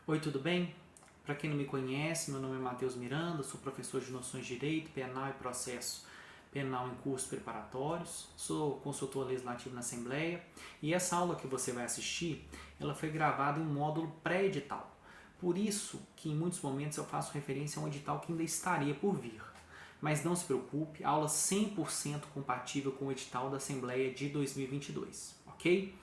Oi, tudo bem? Para quem não me conhece, meu nome é Matheus Miranda, sou professor de Noções de Direito, Penal e Processo Penal em cursos preparatórios, sou consultor legislativo na Assembleia e essa aula que você vai assistir, ela foi gravada em um módulo pré-edital. Por isso que em muitos momentos eu faço referência a um edital que ainda estaria por vir. Mas não se preocupe, aula 100% compatível com o edital da Assembleia de 2022, ok?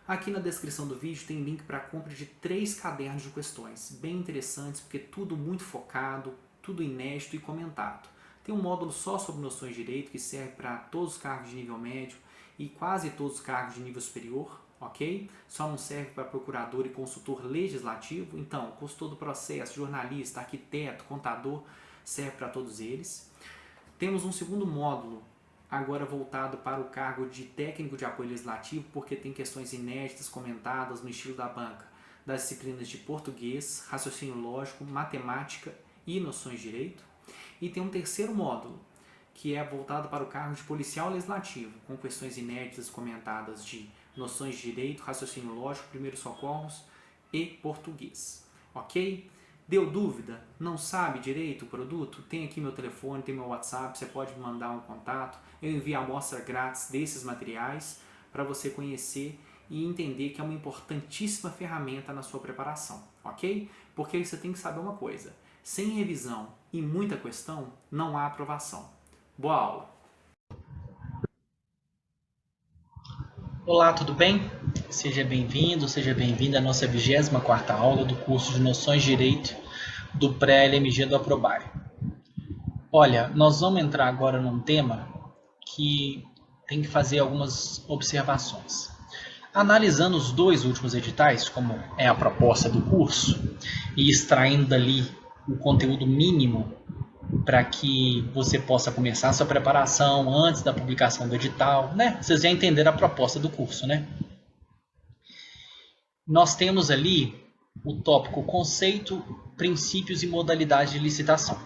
Aqui na descrição do vídeo tem link para a compra de 3 cadernos de questões, bem interessantes porque tudo muito focado, tudo inédito e comentado. Tem um módulo só sobre noções de direito que serve para todos os cargos de nível médio e quase todos os cargos de nível superior, ok? Só não serve para procurador e consultor legislativo, então consultor do processo, jornalista, arquiteto, contador, serve para todos eles. Temos um segundo módulo agora voltado para o cargo de técnico de apoio legislativo, porque tem questões inéditas comentadas no estilo da banca, das disciplinas de português, raciocínio lógico, matemática e noções de direito. E tem um terceiro módulo, que é voltado para o cargo de policial legislativo, com questões inéditas comentadas de noções de direito, raciocínio lógico, primeiros socorros e português. Ok? Deu dúvida? Não sabe direito o produto? Tem aqui meu telefone, tem meu WhatsApp, você pode me mandar um contato. Eu envio a amostra grátis desses materiais para você conhecer e entender que é uma importantíssima ferramenta na sua preparação, ok? Porque você tem que saber uma coisa, sem revisão e muita questão, não há aprovação. Boa aula! Olá, tudo bem? Seja bem-vindo, seja bem-vinda à nossa 24ª aula do curso de Noções de Direito do Pré-LMG do Aprobare. Olha, nós vamos entrar agora num tema que tem que fazer algumas observações. Analisando os 2 últimos editais, como é a proposta do curso, e extraindo dali o conteúdo mínimo para que você possa começar a sua preparação antes da publicação do edital, né? Vocês já entenderam a proposta do curso, né? Nós temos ali o tópico conceito, princípios e modalidades de licitação.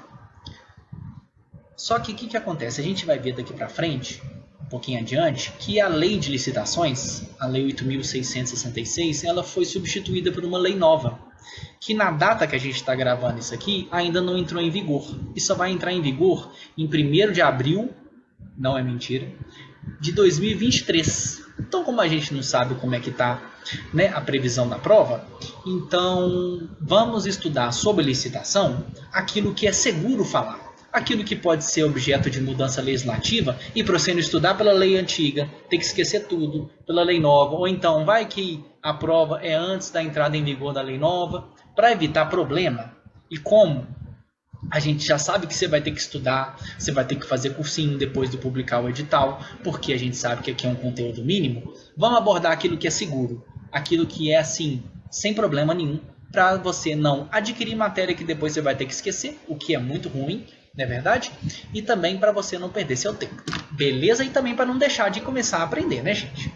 Só que o que acontece? A gente vai ver daqui para frente, um pouquinho adiante, que a lei de licitações, a lei 8.666, ela foi substituída por uma lei nova, que na data que a gente está gravando isso aqui, ainda não entrou em vigor. E só vai entrar em vigor em 1º de abril, não é mentira, de 2023. Então, como a gente não sabe como é que está, né, a previsão da prova, então vamos estudar sobre licitação aquilo que é seguro falar. Aquilo que pode ser objeto de mudança legislativa e para você não estudar pela lei antiga, tem que esquecer tudo pela lei nova, ou então vai que a prova é antes da entrada em vigor da lei nova, para evitar problema. E como a gente já sabe que você vai ter que estudar, você vai ter que fazer cursinho depois de publicar o edital, porque a gente sabe que aqui é um conteúdo mínimo, vamos abordar aquilo que é seguro, aquilo que é assim, sem problema nenhum, para você não adquirir matéria que depois você vai ter que esquecer, o que é muito ruim, não é verdade? E também para você não perder seu tempo. Beleza? E também para não deixar de começar a aprender, né, gente?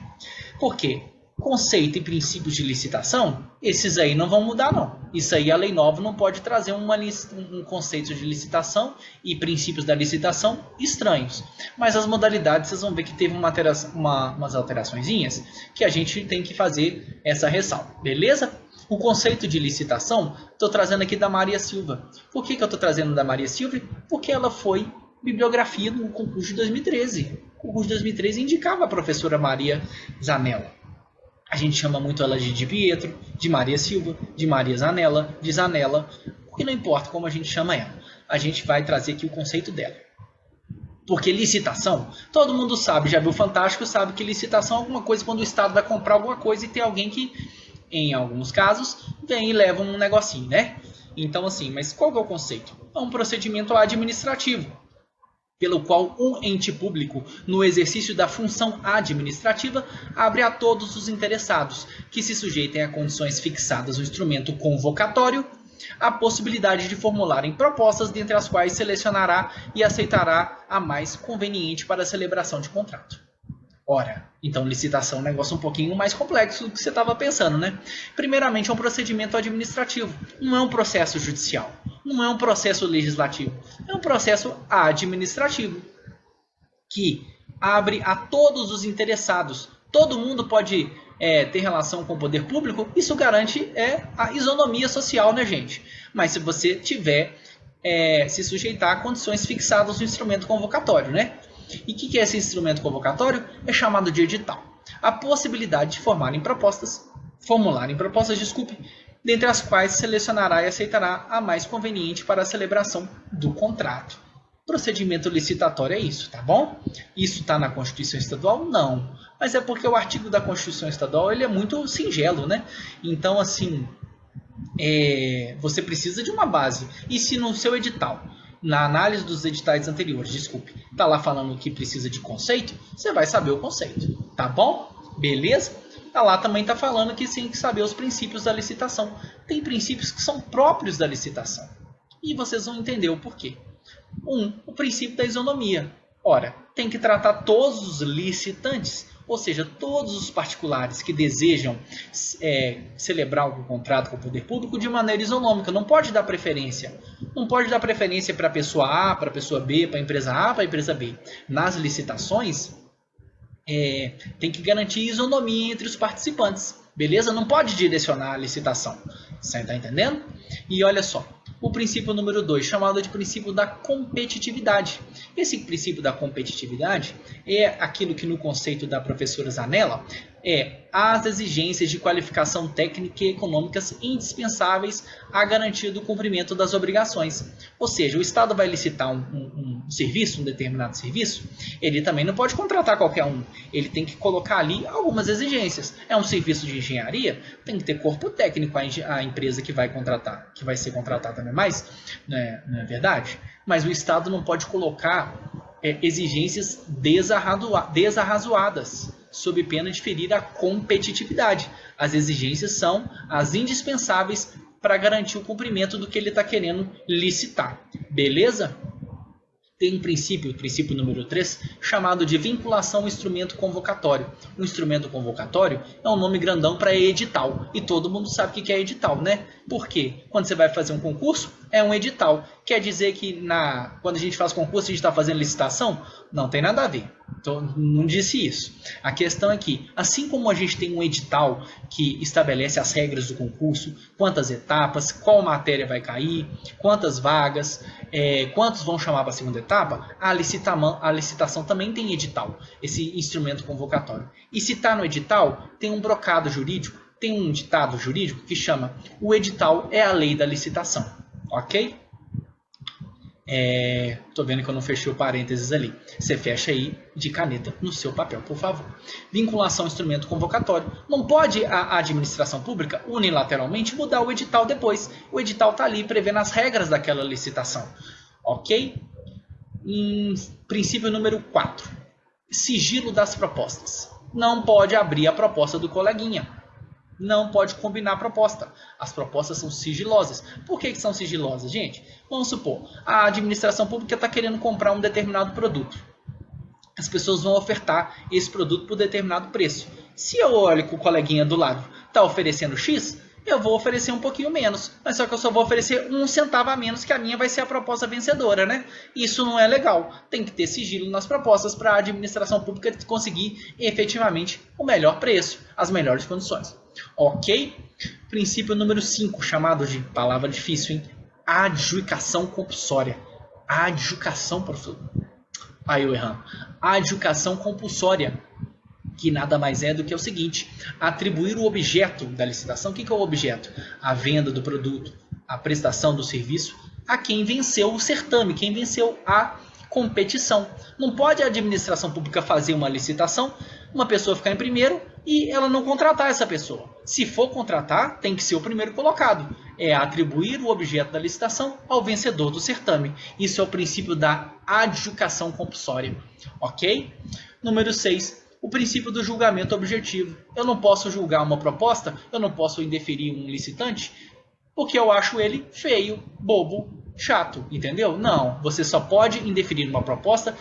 Por quê? Conceito e princípios de licitação, esses aí não vão mudar, não. Isso aí a lei nova não pode trazer um conceito de licitação e princípios da licitação estranhos. Mas as modalidades, vocês vão ver que teve umas alteraçõezinhas que a gente tem que fazer essa ressalva. Beleza? O conceito de licitação, estou trazendo aqui da Maria Silva. Por que eu estou trazendo da Maria Silva? Porque ela foi bibliografia no concurso de 2013. O concurso de 2013 indicava a professora Maria Zanella. A gente chama muito ela de Pietro, de Maria Silva, de Maria Zanella, de Zanella, porque não importa como a gente chama ela. A gente vai trazer aqui o conceito dela. Porque licitação, todo mundo sabe, já viu Fantástico, sabe que licitação é alguma coisa quando o Estado vai comprar alguma coisa e tem alguém que, em alguns casos, vem e leva um negocinho, né? Então assim, mas qual que é o conceito? É um procedimento administrativo, pelo qual um ente público, no exercício da função administrativa, abre a todos os interessados, que se sujeitem a condições fixadas no instrumento convocatório, a possibilidade de formularem propostas, dentre as quais selecionará e aceitará a mais conveniente para a celebração de contrato. Ora, então licitação é um negócio um pouquinho mais complexo do que você estava pensando, né? Primeiramente, é um procedimento administrativo, não é um processo judicial, não é um processo legislativo, é um processo administrativo que abre a todos os interessados. Todo mundo pode ter relação com o poder público, isso garante a isonomia social, né, gente? Mas se você tiver se sujeitar a condições fixadas no instrumento convocatório, né? E o que é esse instrumento convocatório? É chamado de edital. A possibilidade de formularem propostas, dentre as quais selecionará e aceitará a mais conveniente para a celebração do contrato. Procedimento licitatório é isso, tá bom? Isso está na Constituição Estadual? Não. Mas é porque o artigo da Constituição Estadual ele é muito singelo, né? Então, assim, você precisa de uma base. E se no seu edital, na análise dos editais anteriores, está lá falando que precisa de conceito, você vai saber o conceito, tá bom? Beleza? Lá também está falando que tem que saber os princípios da licitação. Tem princípios que são próprios da licitação. E vocês vão entender o porquê. O princípio da isonomia. Ora, tem que tratar todos os licitantes, ou seja, todos os particulares que desejam celebrar algum contrato com o poder público de maneira isonômica. Não pode dar preferência. Não pode dar preferência para a pessoa A, para a pessoa B, para a empresa A, para a empresa B. Nas licitações, tem que garantir isonomia entre os participantes. Beleza? Não pode direcionar a licitação. Você está entendendo? E olha só. O princípio número 2, chamado de princípio da competitividade. Esse princípio da competitividade é aquilo que no conceito da professora Zanella as exigências de qualificação técnica e econômicas indispensáveis à garantia do cumprimento das obrigações. Ou seja, o Estado vai licitar um serviço, um determinado serviço, ele também não pode contratar qualquer um. Ele tem que colocar ali algumas exigências. É um serviço de engenharia, tem que ter corpo técnico a empresa que vai contratar, que vai ser contratada, não é mais? Não é verdade? Mas o Estado não pode colocar exigências desarrazoadas, sob pena de ferir a competitividade. As exigências são as indispensáveis para garantir o cumprimento do que ele está querendo licitar. Beleza? Tem um princípio, o princípio número 3, chamado de vinculação ao instrumento convocatório. O instrumento convocatório é um nome grandão para edital. E todo mundo sabe o que é edital, né? Por quê? Quando você vai fazer um concurso, é um edital. Quer dizer que quando a gente faz concurso, a gente está fazendo licitação? Não tem nada a ver. Então, não disse isso. A questão é que, assim como a gente tem um edital que estabelece as regras do concurso, quantas etapas, qual matéria vai cair, quantas vagas, quantos vão chamar para a segunda etapa, a licitação também tem edital, esse instrumento convocatório. E se está no edital, tem um brocado jurídico, tem um ditado jurídico que chama: o edital é a lei da licitação. Ok? Tô vendo que eu não fechei o parênteses ali. Você fecha aí de caneta no seu papel, por favor. Vinculação ao instrumento convocatório. Não pode a administração pública unilateralmente mudar o edital depois. O edital está ali prevendo as regras daquela licitação. Ok? Princípio número 4. Sigilo das propostas. Não pode abrir a proposta do coleguinha. Não pode combinar a proposta. As propostas são sigilosas. Por que são sigilosas, gente? Vamos supor, a administração pública está querendo comprar um determinado produto. As pessoas vão ofertar esse produto por determinado preço. Se eu olho que o coleguinha do lado está oferecendo X, eu vou oferecer um pouquinho menos. Mas só que eu só vou oferecer 1 centavo a menos, que a minha vai ser a proposta vencedora, né? Isso não é legal. Tem que ter sigilo nas propostas para a administração pública conseguir efetivamente o melhor preço, as melhores condições. Ok? Princípio número 5, chamado de, palavra difícil, hein? Adjudicação compulsória. Adjudicação, professor. Aí eu errando. Adjudicação compulsória, que nada mais é do que o seguinte: atribuir o objeto da licitação. O que é o objeto? A venda do produto, a prestação do serviço, a quem venceu o certame, quem venceu a competição. Não pode a administração pública fazer uma licitação, uma pessoa ficar em primeiro e ela não contratar essa pessoa. Se for contratar, tem que ser o primeiro colocado. É atribuir o objeto da licitação ao vencedor do certame. Isso é o princípio da adjudicação compulsória. Ok? Número 6. O princípio do julgamento objetivo. Eu não posso julgar uma proposta, eu não posso indeferir um licitante, porque eu acho ele feio, bobo, chato, entendeu? Não, você só pode indeferir uma proposta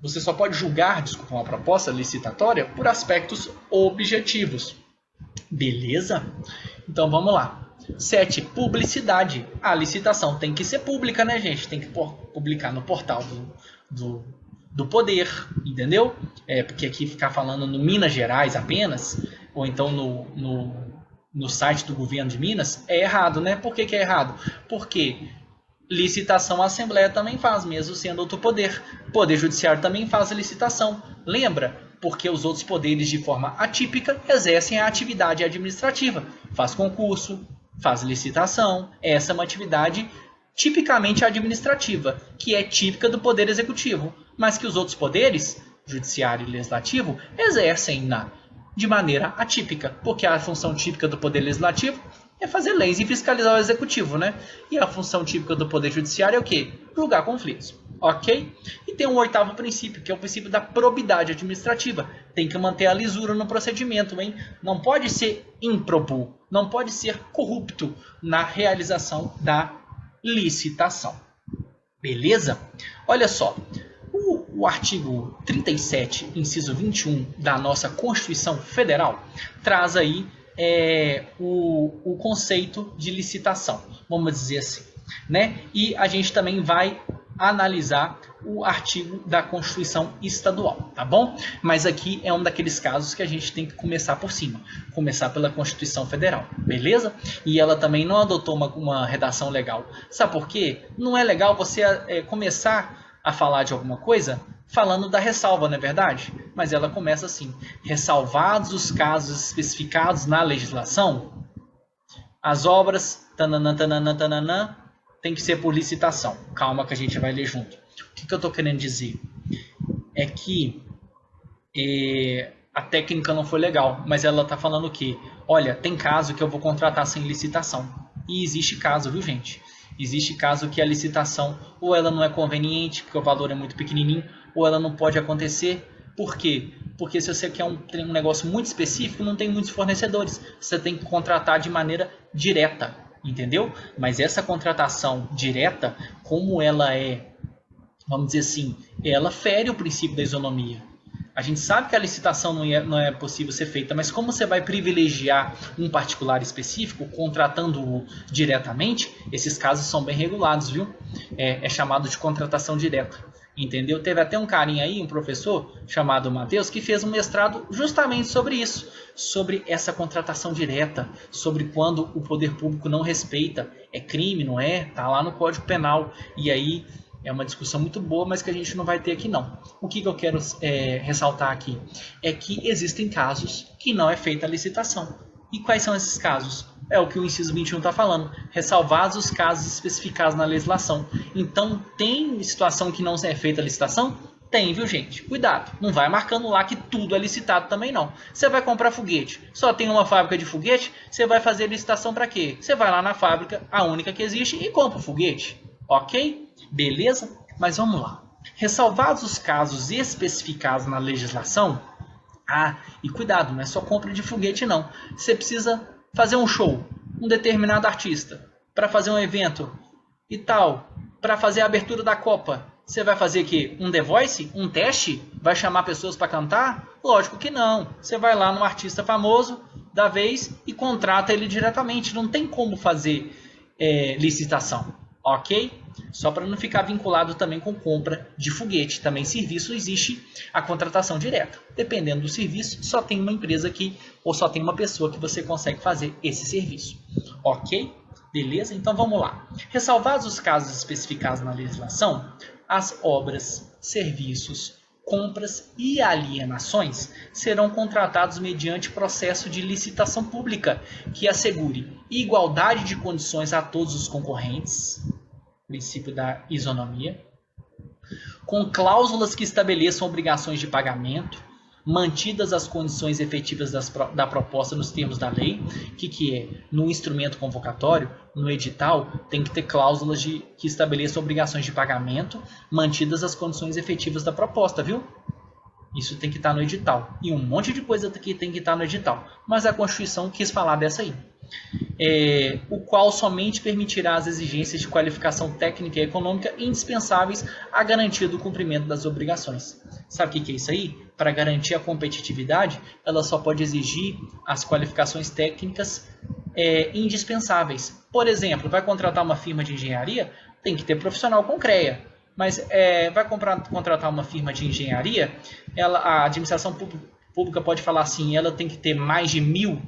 você só pode julgar, uma proposta licitatória por aspectos objetivos. Beleza? Então vamos lá. 7. Publicidade. A licitação tem que ser pública, né, gente? Tem que publicar no portal do poder, entendeu? Porque aqui ficar falando no Minas Gerais apenas, ou então no site do governo de Minas, é errado, né? Por que é errado? Porque licitação a Assembleia também faz, mesmo sendo outro poder. O Poder Judiciário também faz a licitação. Lembra? Porque os outros poderes, de forma atípica, exercem a atividade administrativa. Faz concurso, faz licitação. Essa é uma atividade tipicamente administrativa, que é típica do Poder Executivo, mas que os outros poderes, Judiciário e Legislativo, exercem de maneira atípica, porque a função típica do Poder Legislativo é fazer leis e fiscalizar o Executivo, né? E a função típica do Poder Judiciário é o quê? Julgar conflitos, ok? E tem um oitavo princípio, que é o princípio da probidade administrativa. Tem que manter a lisura no procedimento, hein? Não pode ser ímprobo, não pode ser corrupto na realização da licitação. Beleza? Olha só, o artigo 37, inciso 21 da nossa Constituição Federal traz aí o conceito de licitação, vamos dizer assim, né? E a gente também vai analisar o artigo da Constituição Estadual, tá bom? Mas aqui é um daqueles casos que a gente tem que começar por cima, começar pela Constituição Federal, beleza? E ela também não adotou uma redação legal. Sabe por quê? Não é legal você começar a falar de alguma coisa falando da ressalva, não é verdade? Mas ela começa assim: ressalvados os casos especificados na legislação, as obras tananã, tananã, tananã, tem que ser por licitação. Calma que a gente vai ler junto. O que eu estou querendo dizer? É que a técnica não foi legal, mas ela está falando o quê? Olha, tem caso que eu vou contratar sem licitação. E existe caso, viu, gente? Existe caso que a licitação ou ela não é conveniente, porque o valor é muito pequenininho, ou ela não pode acontecer. Por quê? Porque se você quer um negócio muito específico, não tem muitos fornecedores. Você tem que contratar de maneira direta, entendeu? Mas essa contratação direta, como ela é, vamos dizer assim, ela fere o princípio da isonomia. A gente sabe que a licitação não é possível ser feita, mas como você vai privilegiar um particular específico, contratando-o diretamente, esses casos são bem regulados, viu? É chamado de contratação direta, entendeu? Teve até um carinha aí, um professor chamado Matheus, que fez um mestrado justamente sobre isso, sobre essa contratação direta, sobre quando o poder público não respeita. É crime, não é? Tá lá no Código Penal. E aí é uma discussão muito boa, mas que a gente não vai ter aqui não. O que eu quero ressaltar aqui é que existem casos que não é feita a licitação. E quais são esses casos? É o que o inciso 21 está falando. Ressalvados os casos especificados na legislação. Então, tem situação que não é feita a licitação? Tem, viu, gente? Cuidado. Não vai marcando lá que tudo é licitado também, não. Você vai comprar foguete. Só tem uma fábrica de foguete? Você vai fazer licitação para quê? Você vai lá na fábrica, a única que existe, e compra o foguete. Ok? Beleza? Mas vamos lá. Ressalvados os casos especificados na legislação, e cuidado, não é só compra de foguete não. Você precisa fazer um show, um determinado artista, para fazer um evento e tal, para fazer a abertura da Copa. Você vai fazer que um The Voice, um teste? Vai chamar pessoas para cantar? Lógico que não. Você vai lá no artista famoso da vez e contrata ele diretamente. Não tem como fazer licitação. Ok? Só para não ficar vinculado também com compra de foguete. Também serviço existe a contratação direta. Dependendo do serviço, só tem uma empresa aqui ou só tem uma pessoa que você consegue fazer esse serviço. Ok? Beleza? Então vamos lá. Ressalvados os casos especificados na legislação, as obras, serviços, compras e alienações serão contratados mediante processo de licitação pública que assegure igualdade de condições a todos os concorrentes, princípio da isonomia, com cláusulas que estabeleçam obrigações de pagamento, mantidas as condições efetivas da proposta nos termos da lei. O que é? No instrumento convocatório, no edital, tem que ter cláusulas que estabeleçam obrigações de pagamento, mantidas as condições efetivas da proposta, viu? Isso tem que estar no edital. E um monte de coisa que tem que estar no edital. Mas a Constituição quis falar dessa aí. O qual somente permitirá as exigências de qualificação técnica e econômica indispensáveis à garantia do cumprimento das obrigações. Sabe o que é isso aí? Para garantir a competitividade, ela só pode exigir as qualificações técnicas indispensáveis. Por exemplo, vai contratar uma firma de engenharia, tem que ter profissional com CREA. Mas vai contratar uma firma de engenharia, a administração pública pode falar assim, ela tem que ter mais de 1.000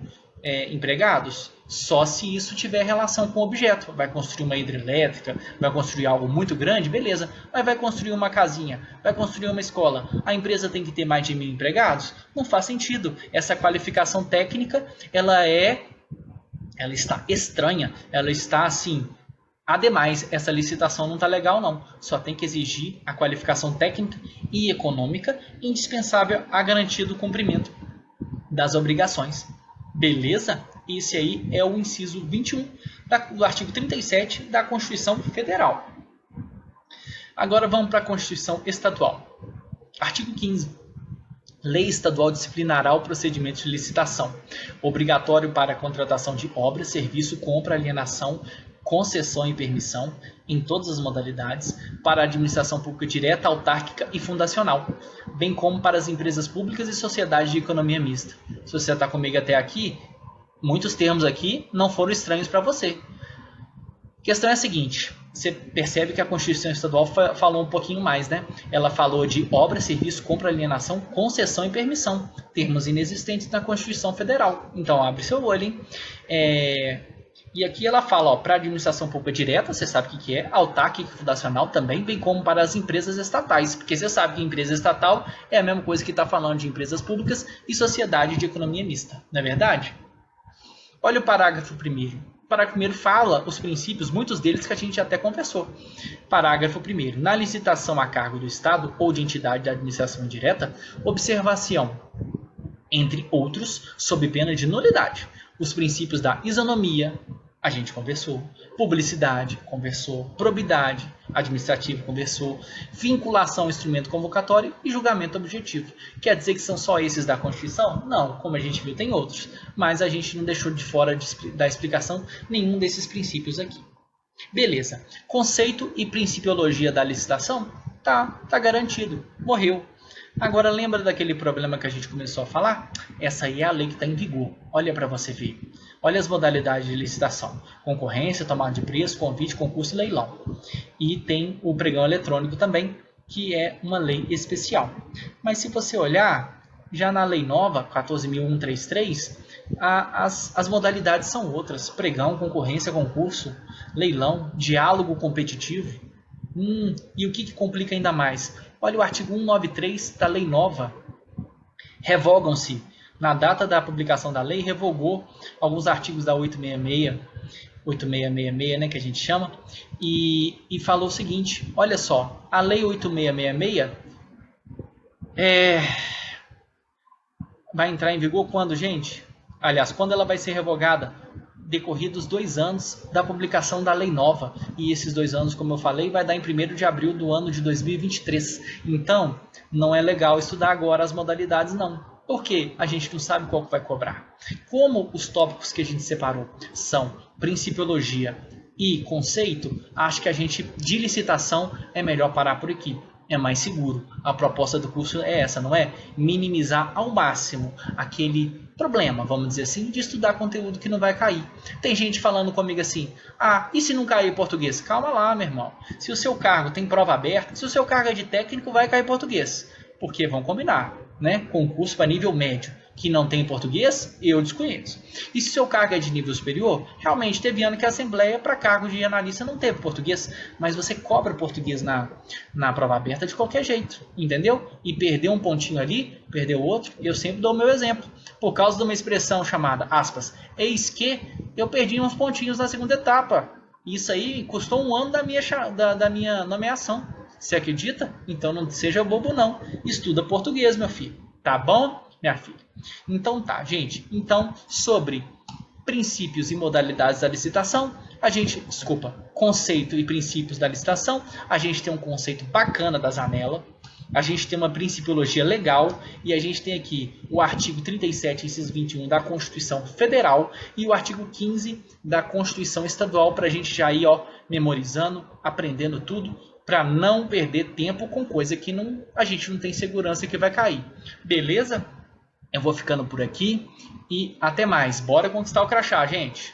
empregados? Só se isso tiver relação com o objeto. Vai construir uma hidrelétrica, vai construir algo muito grande, beleza. Mas vai construir uma casinha, vai construir uma escola. A empresa tem que ter mais de 1.000 empregados? Não faz sentido. Essa qualificação técnica, ela está estranha. Ela está assim... Ademais, essa licitação não está legal não. Só tem que exigir a qualificação técnica e econômica indispensável à garantia do cumprimento das obrigações. Beleza? Esse aí é o inciso 21 do artigo 37 da Constituição Federal. Agora vamos para a Constituição Estadual. Artigo 15. Lei estadual disciplinará o procedimento de licitação, obrigatório para a contratação de obra, serviço, compra, alienação, concessão e permissão, em todas as modalidades, para a administração pública direta, autárquica e fundacional, bem como para as empresas públicas e sociedades de economia mista. Se você está comigo até aqui, muitos termos aqui não foram estranhos para você. A questão é a seguinte, você percebe que a Constituição Estadual falou um pouquinho mais, né? Ela falou de obra, serviço, compra, alienação, concessão e permissão, termos inexistentes na Constituição Federal. Então, abre seu olho, hein? E aqui ela fala, para a administração pública direta, você sabe o que é, autárquica e fundacional também, bem como para as empresas estatais, porque você sabe que empresa estatal é a mesma coisa que está falando de empresas públicas e sociedade de economia mista, não é verdade? Olha o parágrafo 1º. O parágrafo 1º fala os princípios, muitos deles que a gente até conversou. Parágrafo 1º. Na licitação a cargo do Estado ou de entidade da administração direta, observação, entre outros, sob pena de nulidade, os princípios da isonomia, a gente conversou, publicidade, conversou, probidade, administrativa, conversou, vinculação ao instrumento convocatório e julgamento objetivo. Quer dizer que são só esses da Constituição? Não, como a gente viu, tem outros, mas a gente não deixou de fora da explicação nenhum desses princípios aqui. Beleza, conceito e principiologia da licitação? Tá garantido, morreu. Agora lembra daquele problema que a gente começou a falar? Essa aí é a lei que está em vigor. Olha para você ver. Olha as modalidades de licitação. Concorrência, tomada de preço, convite, concurso e leilão. E tem o pregão eletrônico também, que é uma lei especial. Mas se você olhar, já na lei nova, 14.133, as modalidades são outras. Pregão, concorrência, concurso, leilão, diálogo competitivo. E o que complica ainda mais? Olha o artigo 193 da lei nova. Revogam-se. Na data da publicação da lei, revogou alguns artigos da 8666, né, que a gente chama, e falou o seguinte, olha só, a lei 8666 vai entrar em vigor quando, gente? Aliás, quando ela vai ser revogada? Decorridos 2 anos da publicação da lei nova. E esses 2 anos, como eu falei, vai dar em 1º de abril do ano de 2023. Então, não é legal estudar agora as modalidades, não. Porque a gente não sabe qual que vai cobrar. Como os tópicos que a gente separou são principiologia e conceito, acho que a gente, de licitação, é melhor parar por aqui. É mais seguro. A proposta do curso é essa, não é? Minimizar ao máximo aquele problema, vamos dizer assim, de estudar conteúdo que não vai cair. Tem gente falando comigo assim, e se não cair português? Calma lá, meu irmão. Se o seu cargo tem prova aberta, se o seu cargo é de técnico, vai cair português. Porque vão combinar, né? Concurso para nível médio, que não tem português, eu desconheço. E se o seu cargo é de nível superior, realmente teve ano que a Assembleia para cargo de analista não teve português, mas você cobra português na prova aberta de qualquer jeito, entendeu? E perdeu um pontinho ali, perdeu outro, eu sempre dou o meu exemplo. Por causa de uma expressão chamada, aspas, eis que, eu perdi uns pontinhos na segunda etapa. Isso aí custou 1 ano da minha nomeação. Você acredita? Então não seja bobo não. Estuda português, meu filho. Tá bom, minha filha? Então tá, gente. Então, sobre princípios e modalidades da licitação, conceito e princípios da licitação, a gente tem um conceito bacana da Zanella, a gente tem uma principiologia legal e a gente tem aqui o artigo 37, inciso 21 da Constituição Federal e o artigo 15 da Constituição Estadual para a gente já ir memorizando, aprendendo tudo, para não perder tempo com coisa que a gente não tem segurança que vai cair. Beleza? Eu vou ficando por aqui e até mais. Bora conquistar o crachá, gente!